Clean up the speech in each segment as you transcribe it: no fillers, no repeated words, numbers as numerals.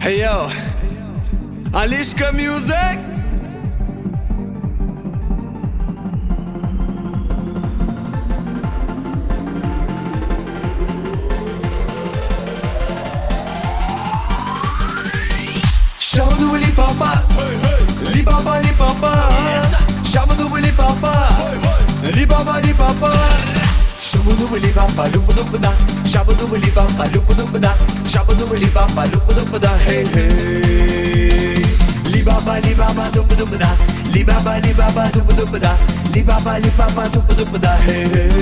Hey yo, Alishka Music. Shabadoo li papa, li papa li papa. Shabadoo li papa, li papa li papa. Shabadoo li papa, lupa lupa da. Shabadoo li papa, lupa lupa da. Shabadoo li papa, lupa lupa da. Hey hey. Li papa, lupa lupa da. Li papa, lupa lupa da. Li papa, lupa lupa da. Hey hey.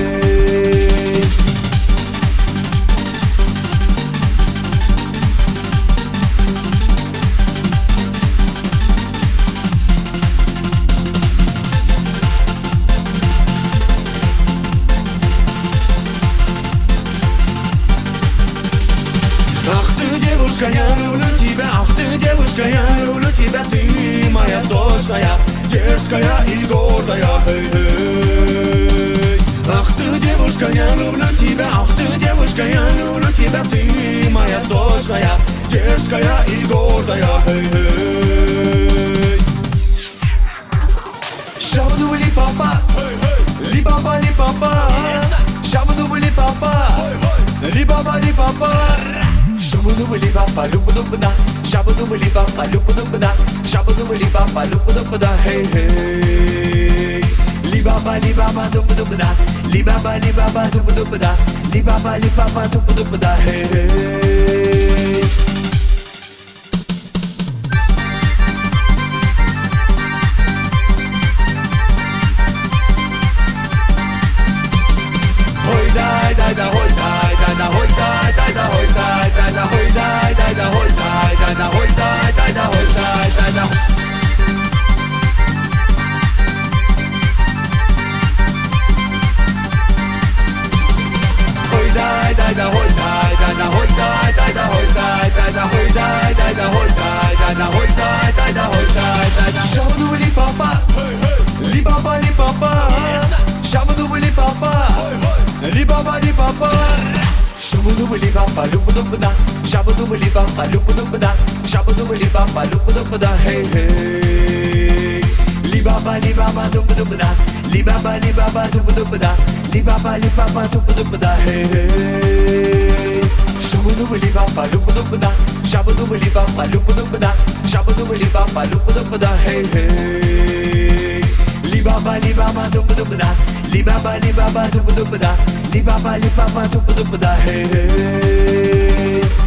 Ах ты, девушка, я люблю тебя. Ах ты, девушка, я люблю тебя. Ты моя сочная, дерзкая и гордая. Эй-эй. Ах ты, девушка, я люблю тебя. Ах ты, девушка, я люблю тебя. Ты моя сочная, дерзкая и гордая. Эй-эй. Шабаду ли папа, ли папа, ли папа. Шабаду ли папа, ли папа, ли папа. Shabadoo li papa, lupa lupa da. Shabadoo li papa, lupa lupa da. Shabadoo li papa, lupa lupa da. Hey hey. Li papa, lupa lupa da. Li papa, lupa lupa da. Li papa, lupa lupa da. Hey hey. Hoy dai dai da, hoy dai dai da, hoy dai dai da, hoy dai dai da, hoy dai dai da, hoy dai dai da, hoy dai dai da, hoy dai dai da. Hoy dai dai da, hoy dai dai da, hoy dai dai da, hoy dai dai da, hoy dai dai da, hoy dai dai da, hoy dai dai da, hoy dai dai da. Shabadoo li papa, li papa li papa. Shabadoo li papa, li papa li papa. Shabadoo li papa, lupa lupa da. Shabadoo li papa, lupa lupa da. Shabadoo li papa, lupa lupa da. Hey hey. Li papa, lupa lupa da. Li papa, lupa lupa da. Li papa, lupa lupa da. Hey hey. Shabadoo li papa, lupa lupa da. Shabadoo li papa, lupa lupa da. Shabadoo li papa, lupa lupa da. Hey hey. Li papa, lupa lupa da. Li papa, lupa lupa da. Li papa, lupa lupa da. Hey hey.